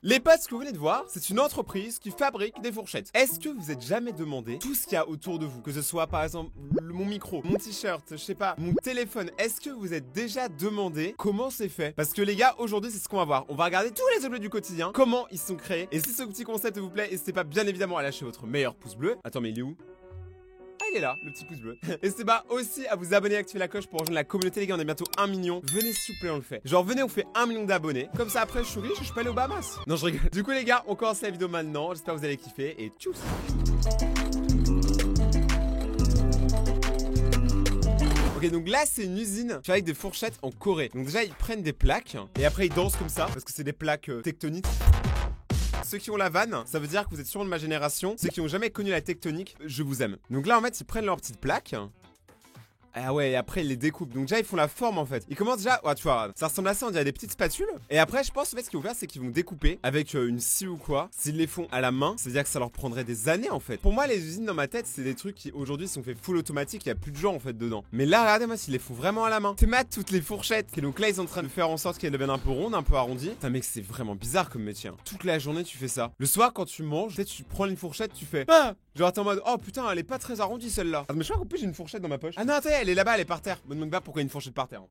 Les potes, ce que vous venez de voir, c'est une entreprise qui fabrique des fourchettes. Est-ce que vous êtes jamais demandé tout ce qu'il y a autour de vous? Que ce soit par exemple mon micro, mon t-shirt, je sais pas, mon téléphone. Est-ce que vous êtes déjà demandé comment c'est fait? Parce que les gars, aujourd'hui c'est ce qu'on va voir. On va regarder tous les objets du quotidien, comment ils sont créés. Et si ce petit concept vous plaît, n'hésitez pas bien évidemment à lâcher votre meilleur pouce bleu. Attends, mais il est où? Ah, il est là, le petit pouce bleu. N'hésitez pas aussi à vous abonner et activer la cloche pour rejoindre la communauté, les gars. On est bientôt 1 million. Venez, s'il vous plaît, on le fait. Genre, venez, on fait 1 million d'abonnés. Comme ça, après, je suis riche et je peux aller aux Bahamas. Non, je rigole. Du coup, les gars, on commence la vidéo maintenant. J'espère que vous allez kiffer et tchuss. Ok, donc là, c'est une usine qui avec des fourchettes en Corée. Donc, déjà, ils prennent des plaques et après, ils dansent comme ça parce que c'est des plaques tectoniques. Ceux qui ont la vanne, ça veut dire que vous êtes sûrement de ma génération. Ceux qui ont jamais connu la tectonique, je vous aime. Donc là, en fait, ils prennent leur petite plaque. Ah ouais, et après ils les découpent. Donc déjà ils font la forme en fait. Ils commencent déjà, ouais, tu vois, ça ressemble à ça, on dirait des petites spatules. Et après je pense en fait ce qu'ils vont faire c'est qu'ils vont découper avec une scie ou quoi. S'ils les font à la main, ça veut dire que ça leur prendrait des années en fait. Pour moi les usines dans ma tête c'est des trucs qui aujourd'hui sont faits full automatique, il y a plus de gens en fait dedans. Mais là regardez-moi s'ils les font vraiment à la main. T'es mat toutes les fourchettes. Et donc là ils sont en train de faire en sorte qu'elles deviennent un peu rondes, un peu arrondies. Putain mec c'est vraiment bizarre comme métier. Hein. Toute la journée tu fais ça. Le soir quand tu manges, tu prends une fourchette, tu fais ah. Genre t'es en mode oh putain elle est pas très arrondie celle-là. Ah, mais je crois qu'en plus j'ai une fourchette dans ma poche. Ah non attends elle est là-bas, elle est par terre. Me demande pas pourquoi il y a une fourchette par terre.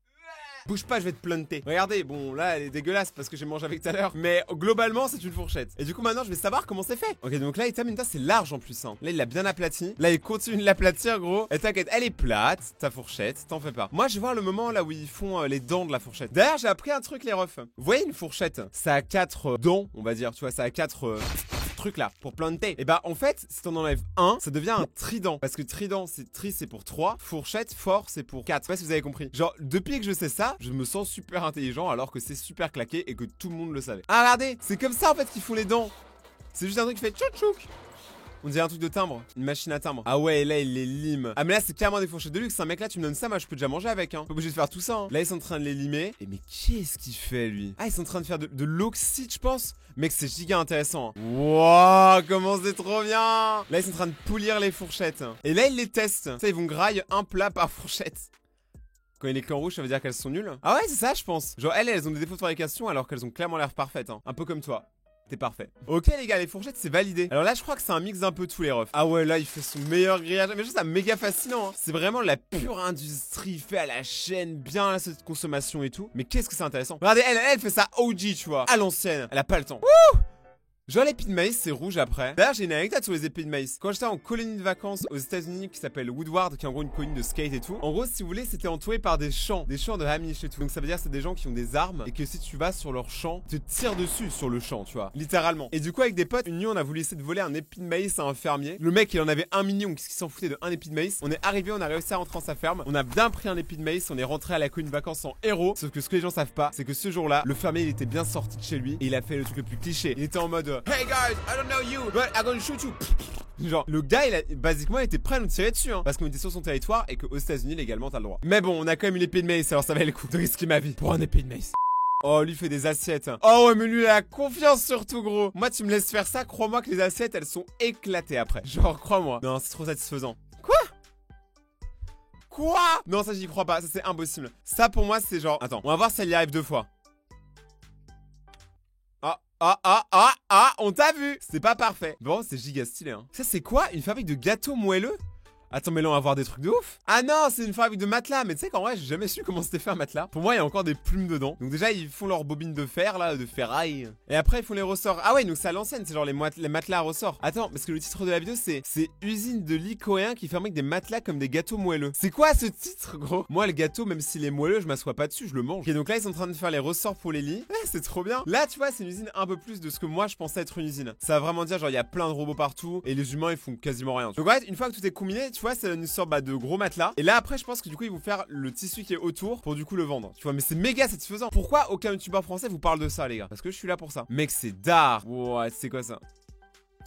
Bouge pas, je vais te planter. Regardez, bon là elle est dégueulasse parce que j'ai mangé avec tout à l'heure. Mais globalement c'est une fourchette. Et du coup maintenant je vais savoir comment c'est fait. Ok donc là il termine, c'est large en plus hein. Là il l'a bien aplati. Là il continue de l'aplatir gros. Et t'inquiète, elle est plate, ta fourchette, t'en fais pas. Moi je vais voir le moment là où ils font les dents de la fourchette. D'ailleurs j'ai appris un truc les refs. Vous voyez une fourchette, ça a 4 dents on va dire, tu vois, ça a 4 truc là pour planter. Et bah en fait si t'en enlèves un ça devient un trident parce que trident c'est pour 3, fourchette fort c'est pour 4. Je sais pas si vous avez compris. Genre depuis que je sais ça je me sens super intelligent alors que c'est super claqué et que tout le monde le savait. Ah regardez c'est comme ça en fait qu'ils font les dents. C'est juste un truc qui fait tchouk tchouk. On dirait un truc de timbre, une machine à timbre. Ah ouais, là il les lime. Ah mais là c'est carrément des fourchettes de luxe. Un mec là tu me donnes ça, moi je peux déjà manger avec hein. Pas obligé de faire tout ça hein. Là ils sont en train de les limer. Et mais qu'est-ce qu'il fait lui? Ah ils sont en train de faire de l'oxyde je pense. Mec c'est giga intéressant hein. Wouah comment c'est trop bien. Là ils sont en train de polir les fourchettes. Et là ils les testent. Ça ils vont grailler un plat par fourchette. Quand il est écrit en rouge ça veut dire qu'elles sont nulles. Ah ouais c'est ça je pense. Genre elles ont des défauts de fabrication alors qu'elles ont clairement l'air parfaites hein. Un peu comme toi. T'es parfait. Ok les gars, les fourchettes c'est validé. Alors là je crois que c'est un mix d'un peu tous les refs. Ah ouais là il fait son meilleur grillage. Mais je trouve ça méga fascinant hein. C'est vraiment la pure industrie fait à la chaîne. Bien là cette consommation et tout. Mais qu'est-ce que c'est intéressant. Regardez elle fait ça OG tu vois. À l'ancienne. Elle a pas le temps. Wouh. Genre l'épée de maïs c'est rouge après. D'ailleurs j'ai une anecdote sur les épées de maïs. Quand j'étais en colonie de vacances aux États-Unis qui s'appelle Woodward, qui est en gros une colonie de skate et tout. En gros si vous voulez c'était entouré par des champs de Hamish et tout. Donc ça veut dire c'est des gens qui ont des armes et que si tu vas sur leur champ, te tirent dessus sur le champ, tu vois, littéralement. Et du coup avec des potes, une nuit on a voulu essayer de voler un épi de maïs à un fermier. Le mec il en avait 1 million, qu'est-ce qu'il s'en foutait de un épi de maïs. On est arrivé, on a réussi à rentrer dans sa ferme. On a bien pris un épi de maïs, on est rentré à la colonie de vacances en héros. Sauf que ce que les gens savent pas, c'est que ce jour-là, le fermier il était bien sorti de chez lui et il a fait le truc le plus cliché. Il était en mode hey guys, I don't know you, but I'm gonna shoot you. Genre, le gars, il a basiquement été prêt à nous tirer dessus, hein, parce qu'on était sur son territoire et qu'aux États-Unis, légalement, t'as le droit. Mais bon, on a quand même une épée de maïs, alors ça valait le coup de risquer ma vie pour un épée de maïs. Oh, lui fait des assiettes. Oh ouais, mais lui, il a confiance surtout, gros. Moi, tu me laisses faire ça, crois-moi que les assiettes, elles sont éclatées après. Genre, crois-moi. Non, c'est trop satisfaisant. Quoi? Non, ça, j'y crois pas. Ça, c'est impossible. Ça, pour moi, c'est genre... Attends, on va voir si elle y arrive 2 fois. On t'a vu. C'est pas parfait. Bon, c'est giga stylé, hein. Ça, c'est quoi? Une fabrique de gâteaux moelleux? Attends, mais là, on va avoir des trucs de ouf. Ah non, c'est une fabrique de matelas. Mais tu sais qu'en vrai, j'ai jamais su comment c'était fait un matelas. Pour moi, il y a encore des plumes dedans. Donc déjà, ils font leurs bobines de fer, là, de ferraille. Et après, ils font les ressorts. Ah ouais, donc c'est à l'ancienne, c'est genre les matelas à ressorts. Attends, parce que le titre de la vidéo, c'est usine de lit coréen qui fabrique des matelas comme des gâteaux moelleux. C'est quoi ce titre, gros? Moi, le gâteau, même s'il est moelleux, je m'assois pas dessus, je le mange. Ok, donc là, ils sont en train de faire les ressorts pour les lits. Ouais, c'est trop bien. Là, tu vois, c'est une usine un peu plus de ce que moi, je pensais être une usine. Ça va vraiment dire, genre, il y a plein de robots partout et les humains, ils font quasiment rien. Donc, ouais, une fois que tout est combiné, tu vois, c'est une sorte de gros matelas. Et là après je pense que du coup ils vont faire le tissu qui est autour pour du coup le vendre. Tu vois mais c'est méga satisfaisant. Pourquoi aucun youtubeur français vous parle de ça les gars? Parce que je suis là pour ça. Mec c'est d'art. Ouais c'est quoi ça?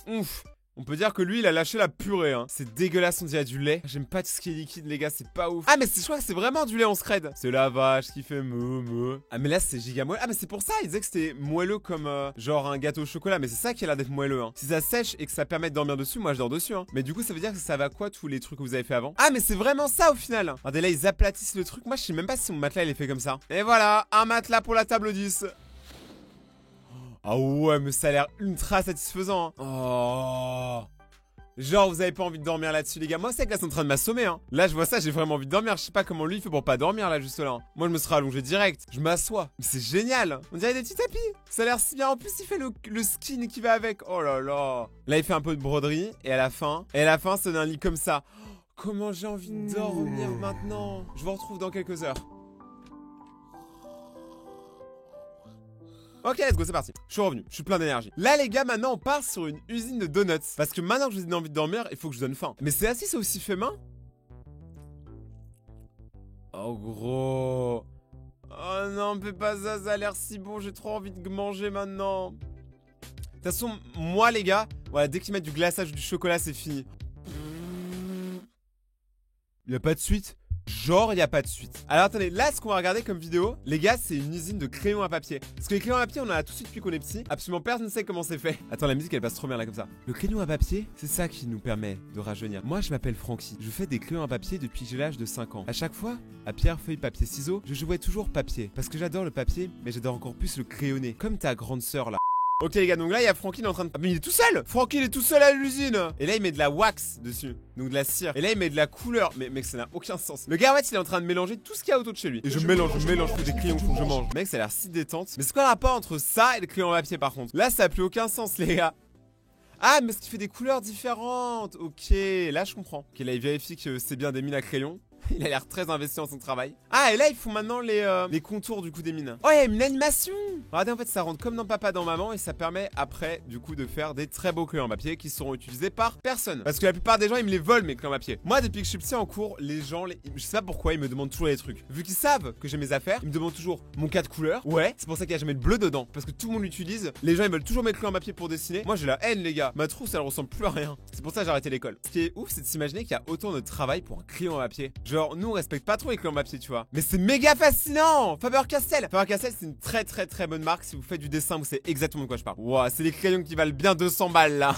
Ouf. On peut dire que lui, il a lâché la purée, hein. C'est dégueulasse, on dirait du lait. J'aime pas tout ce qui est liquide, les gars, c'est pas ouf. Ah, mais je crois que c'est vraiment du lait en scred. C'est la vache qui fait mou. Ah, mais là, c'est giga moelleux. Ah, mais c'est pour ça, il disait que c'était moelleux comme genre un gâteau au chocolat. Mais c'est ça qui a l'air d'être moelleux, hein. Si ça sèche et que ça permet de dormir dessus, moi, je dors dessus, hein. Mais du coup, ça veut dire que ça va quoi, tous les trucs que vous avez fait avant? Ah, mais c'est vraiment ça au final. Regardez, là, ils aplatissent le truc. Moi, je sais même pas si mon matelas, il est fait comme ça. Et voilà, un matelas pour la table 10. Ah ouais, mais ça a l'air ultra satisfaisant, hein. Oh. Genre, vous avez pas envie de dormir là-dessus, les gars. Moi, c'est que là, c'est en train de m'assommer, hein. Là, je vois ça, j'ai vraiment envie de dormir. Je sais pas comment lui, il fait pour pas dormir, là, juste là. Moi, je me serais allongé direct. Je m'assois. Mais c'est génial. On dirait des petits tapis. Ça a l'air si bien. En plus, il fait le skin qui va avec. Oh là là. Là, il fait un peu de broderie. Et à la fin, c'est un lit comme ça. Oh, comment j'ai envie de dormir maintenant. Je vous retrouve dans quelques heures. Ok, let's go, c'est parti. Je suis revenu, je suis plein d'énergie. Là, les gars, maintenant, on part sur une usine de donuts. Parce que maintenant que je vous ai envie de dormir, il faut que je donne faim. Mais c'est assis, c'est aussi fait main. Oh, gros. Oh non, fais pas ça, ça a l'air si bon. J'ai trop envie de manger maintenant. De toute façon, moi, les gars, voilà, dès qu'ils mettent du glaçage ou du chocolat, c'est fini. Il y a pas de suite. Genre, il n'y a pas de suite. Alors attendez, là, ce qu'on va regarder comme vidéo, les gars, c'est une usine de crayons à papier. Parce que les crayons à papier, on en a tout de suite depuis qu'on est petit. Absolument personne ne sait comment c'est fait. Attends, la musique, elle passe trop bien là comme ça. Le crayon à papier, c'est ça qui nous permet de rajeunir. Moi, je m'appelle Francky. Je fais des crayons à papier depuis que j'ai l'âge de 5 ans. À chaque fois, à pierre, feuille, papier, ciseaux, je jouais toujours papier. Parce que j'adore le papier, mais j'adore encore plus le crayonné. Comme ta grande sœur là. Ok les gars, donc là il y a Francky, il est en train de... Ah mais il est tout seul. Francky, il est tout seul à l'usine. Et là il met de la wax dessus, donc de la cire. Et là il met de la couleur. Mais mec, ça n'a aucun sens. Le gars, en fait, il est en train de mélanger tout ce qu'il y a autour de chez lui. Et je mélange, je fais des crayons, faut que je mange. Mec, ça a l'air si détente. Mais c'est quoi le rapport entre ça et le crayon à papier par contre? Là ça a plus aucun sens les gars. Ah, mais parce qu'il fait des couleurs différentes. Ok, là je comprends. Ok, là il vérifie que c'est bien des mines à crayon. Il a l'air très investi dans son travail. Ah, et là, ils font maintenant les contours du coup des mines. Oh, il y a une animation. Regardez, en fait, ça rentre comme dans Papa, dans Maman. Et ça permet après, du coup, de faire des très beaux crayons à papier qui seront utilisés par personne. Parce que la plupart des gens, ils me les volent, mes crayons à papier. Moi, depuis que je suis petit en cours, les gens, je sais pas pourquoi, ils me demandent toujours les trucs. Vu qu'ils savent que j'ai mes affaires, ils me demandent toujours mon cas de couleur. Ouais, c'est pour ça qu'il y a jamais de bleu dedans. Parce que tout le monde l'utilise. Les gens, ils veulent toujours mes crayons à papier pour dessiner. Moi, j'ai la haine, les gars. Ma trousse, elle ressemble plus à rien. C'est pour ça que j'ai arrêté l'école. Ce qui est ouf, c'est de s'imaginer qu'il y a autant de travail pour un crayon à papier. Genre, nous, on respecte pas trop les crayons papier, tu vois. Mais c'est méga fascinant. Faber-Castell. Faber-Castell, c'est une très très très bonne marque. Si vous faites du dessin, vous savez exactement de quoi je parle. Ouah, c'est les crayons qui valent bien 200 balles là.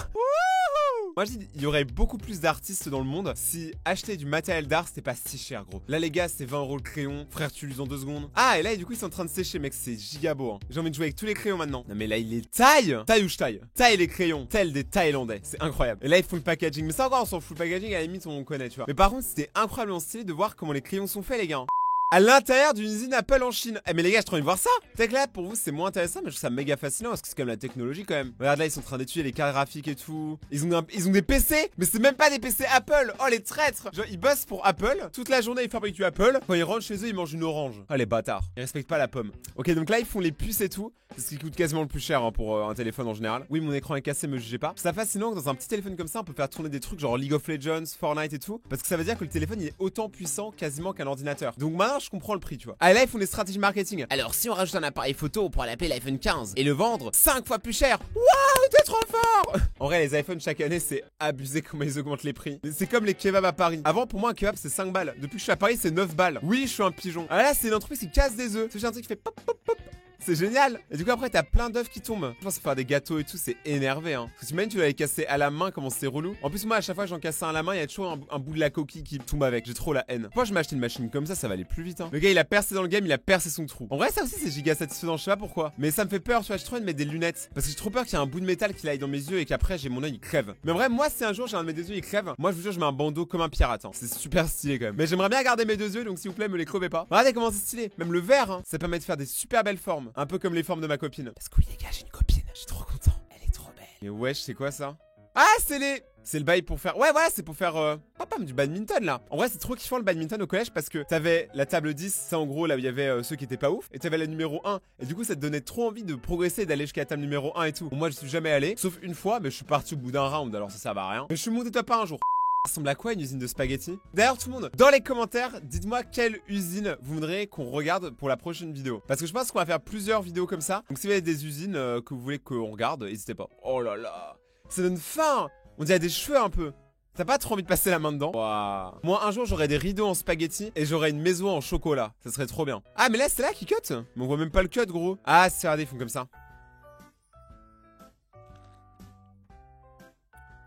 Moi je dis, il y aurait beaucoup plus d'artistes dans le monde si acheter du matériel d'art c'était pas si cher, gros. Là les gars, c'est 20 € le crayon. Frère, tu l'uses en 2 secondes. Ah, et là du coup ils sont en train de sécher, mec, c'est giga beau, hein. J'ai envie de jouer avec tous les crayons maintenant. Non mais là il les taille. Taille ou je taille. Taille les crayons, tels des Thaïlandais. C'est incroyable. Et là ils font le packaging. Mais ça encore, on s'en fout, le packaging, à la limite on connaît, tu vois. Mais par contre, c'était incroyablement stylé de voir comment les crayons sont faits, les gars. À l'intérieur d'une usine Apple en Chine. Eh mais les gars, j'ai trop envie de voir ça. Peut-être que là, pour vous, c'est moins intéressant, mais je trouve ça méga fascinant parce que c'est quand même la technologie quand même. Regarde là, ils sont en train d'étudier les cartes graphiques et tout. Ils ont des PC, mais c'est même pas des PC Apple. Oh les traîtres. Genre, ils bossent pour Apple. Toute la journée, ils fabriquent du Apple. Quand ils rentrent chez eux, ils mangent une orange. Oh les bâtards. Ils respectent pas la pomme. Ok, donc là, ils font les puces et tout. C'est ce qui coûte quasiment le plus cher hein, pour un téléphone en général. Oui, mon écran est cassé, me jugez pas. C'est fascinant que dans un petit téléphone comme ça, on peut faire tourner des trucs genre League of Legends, Fortnite et tout. Parce que ça veut dire que le téléphone, il est autant puissant quasiment qu'un ordinateur. Donc maintenant, je comprends le prix, tu vois. Ah, et là, ils font des stratégies marketing. Alors, si on rajoute un appareil photo, on pourra l'appeler l'iPhone 15 et le vendre 5 fois plus cher. Waouh, t'es trop fort. En vrai, les iPhones chaque année, c'est abusé comment ils augmentent les prix. C'est comme les kebabs à Paris. Avant, pour moi, un kebab, c'est 5 balles. Depuis que je suis à Paris, c'est 9 balles. Oui, je suis un pigeon. Ah là, c'est une entreprise qui casse des œufs. C'est un truc qui fait pop, pop, pop. C'est génial. Et du coup après t'as plein d'œufs qui tombent. Je pense que faire des gâteaux et tout c'est énervé hein. Parce que t'imagines tu dois les casser à la main, comment c'est relou. En plus moi à chaque fois que j'en casse un à la main, il y a toujours un bout de la coquille qui tombe avec. J'ai trop la haine. Pourquoi je m'achetais une machine comme ça va aller plus vite hein. Le gars il a percé dans le game, il a percé son trou. En vrai ça aussi c'est giga satisfaisant, je sais pas pourquoi. Mais ça me fait peur, tu vois, j'ai trop envie de mettre des lunettes. Parce que j'ai trop peur qu'il y ait un bout de métal qui aille dans mes yeux et qu'après j'ai mon œil il crève. Mais en vrai moi si un jour j'ai un de mes deux yeux il crève, moi je vous jure je mets un bandeau comme un pirate hein. C'est super stylé quand même. Mais j'aimerais bien garder mes deux yeux donc s'il vous plaît me les crevez pas. Regardez comment c'est stylé. Même le verre hein, ça permet de faire des super belles formes. Un peu comme les formes de ma copine. Parce que oui les gars j'ai une copine, je suis trop content. Elle est trop belle. Mais wesh c'est quoi ça? Ah c'est le bail pour faire... Ouais voilà c'est pour faire... du badminton là. En vrai c'est trop kiffant le badminton au collège parce que t'avais la table 10, ça en gros là où il y avait ceux qui étaient pas ouf. Et t'avais la numéro 1. Et du coup ça te donnait trop envie de progresser, d'aller jusqu'à la table numéro 1 et tout. Bon, moi je suis jamais allé, sauf une fois, mais je suis parti au bout d'un round alors ça sert à rien. Mais je suis monté top 1 un jour. Ça ressemble à quoi une usine de spaghettis? D'ailleurs tout le monde, dans les commentaires, dites-moi quelle usine vous voudrez qu'on regarde pour la prochaine vidéo. Parce que je pense qu'on va faire plusieurs vidéos comme ça. Donc si vous avez des usines que vous voulez qu'on regarde, n'hésitez pas. Oh là là, ça donne faim. On dirait des cheveux un peu. T'as pas trop envie de passer la main dedans? Wow. Moi, un jour, j'aurais des rideaux en spaghetti et j'aurais une maison en chocolat. Ça serait trop bien. Ah, mais là, c'est là qui cut? Mais on voit même pas le cut, gros. Ah, c'est regardez, ils font comme ça.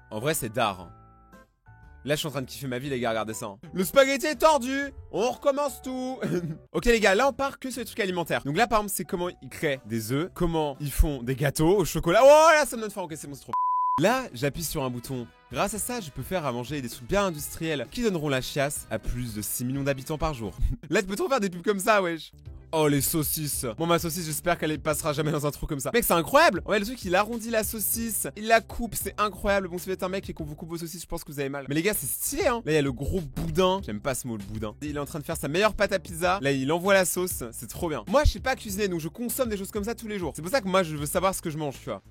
En vrai, c'est d'art. Là, je suis en train de kiffer ma vie, les gars, regardez ça. Le spaghetti est tordu. On recommence tout. Ok, les gars, là, on part que sur les trucs alimentaires. Donc là, par exemple, c'est comment ils créent des œufs, comment ils font des gâteaux au chocolat. Oh, là, ça me donne faim. Ok, c'est bon, c'est trop. Là, j'appuie sur un bouton. Grâce à ça, je peux faire à manger des trucs bien industriels qui donneront la chiasse à plus de 6 millions d'habitants par jour. Là, tu peux trop faire des pubs comme ça, wesh. Oh, les saucisses. Bon, ma saucisse, j'espère qu'elle passera jamais dans un trou comme ça. Mec, c'est incroyable. Ouais, le truc, il arrondit la saucisse, il la coupe, c'est incroyable. Bon, si vous êtes un mec et qu'on vous coupe vos saucisses, je pense que vous avez mal. Mais les gars, c'est stylé, hein. Là, il y a le gros boudin. J'aime pas ce mot, le boudin. Il est en train de faire sa meilleure pâte à pizza. Là, il envoie la sauce. C'est trop bien. Moi, je sais pas cuisiner, donc je consomme des choses comme ça tous les jours. C'est pour ça que moi, je veux savoir ce que je mange, tu vois.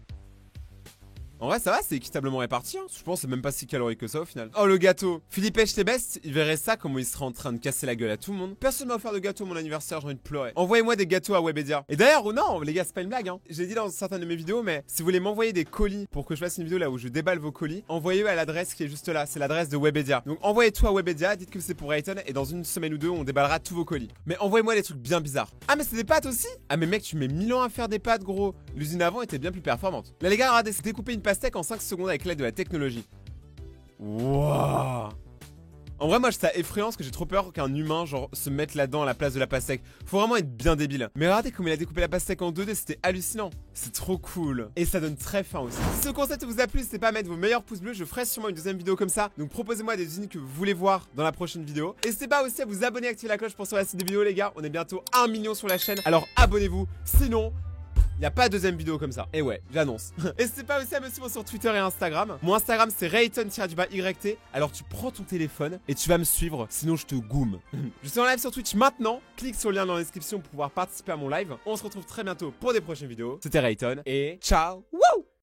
En vrai, ça va, c'est équitablement réparti. Hein. Je pense que c'est même pas si calorique que ça au final. Oh, le gâteau. Philippe HTBest, il verrait ça, comment il serait en train de casser la gueule à tout le monde. Personne m'a offert de gâteau à mon anniversaire, j'ai envie de pleurer. Envoyez-moi des gâteaux à Webedia. Et d'ailleurs, oh non, les gars, c'est pas une blague. Hein. J'ai dit dans certaines de mes vidéos, mais si vous voulez m'envoyer des colis pour que je fasse une vidéo là où je déballe vos colis, envoyez-le à l'adresse qui est juste là. C'est l'adresse de Webedia. Donc envoyez tout à Webedia, dites que c'est pour Rayton et dans une semaine ou deux, on déballera tous vos colis. Mais envoyez-moi des trucs bien bizarres. Ah, mais c'est des pâtes aussi? Ah, mais mec, tu mets 1000 ans à faire des pâtes, gros. L'usine avant était bien plus performante. Là, les gars, regardez, c'est découper une pastèque en 5 secondes avec l'aide de la technologie. Wouah. En vrai, moi, je trouve ça effrayant parce que j'ai trop peur qu'un humain, genre, se mette là-dedans à la place de la pastèque. Faut vraiment être bien débile. Mais regardez comme il a découpé la pastèque en 2D, c'était hallucinant. C'est trop cool. Et ça donne très faim aussi. Si ce concept vous a plu, n'hésitez pas à mettre vos meilleurs pouces bleus. Je ferai sûrement une deuxième vidéo comme ça. Donc proposez-moi des usines que vous voulez voir dans la prochaine vidéo. N'hésitez pas aussi à vous abonner et activer la cloche pour sur la suite des vidéos, les gars. On est bientôt 1 million sur la chaîne. Alors abonnez-vous. Sinon, y a pas de deuxième vidéo comme ça. Et ouais, j'annonce. N'hésitez pas aussi à me suivre sur Twitter et Instagram. Mon Instagram, c'est Rayton_YT. Alors tu prends ton téléphone et tu vas me suivre, sinon je te goume. Je suis en live sur Twitch maintenant. Clique sur le lien dans la description pour pouvoir participer à mon live. On se retrouve très bientôt pour des prochaines vidéos. C'était Rayton et ciao. Wouh!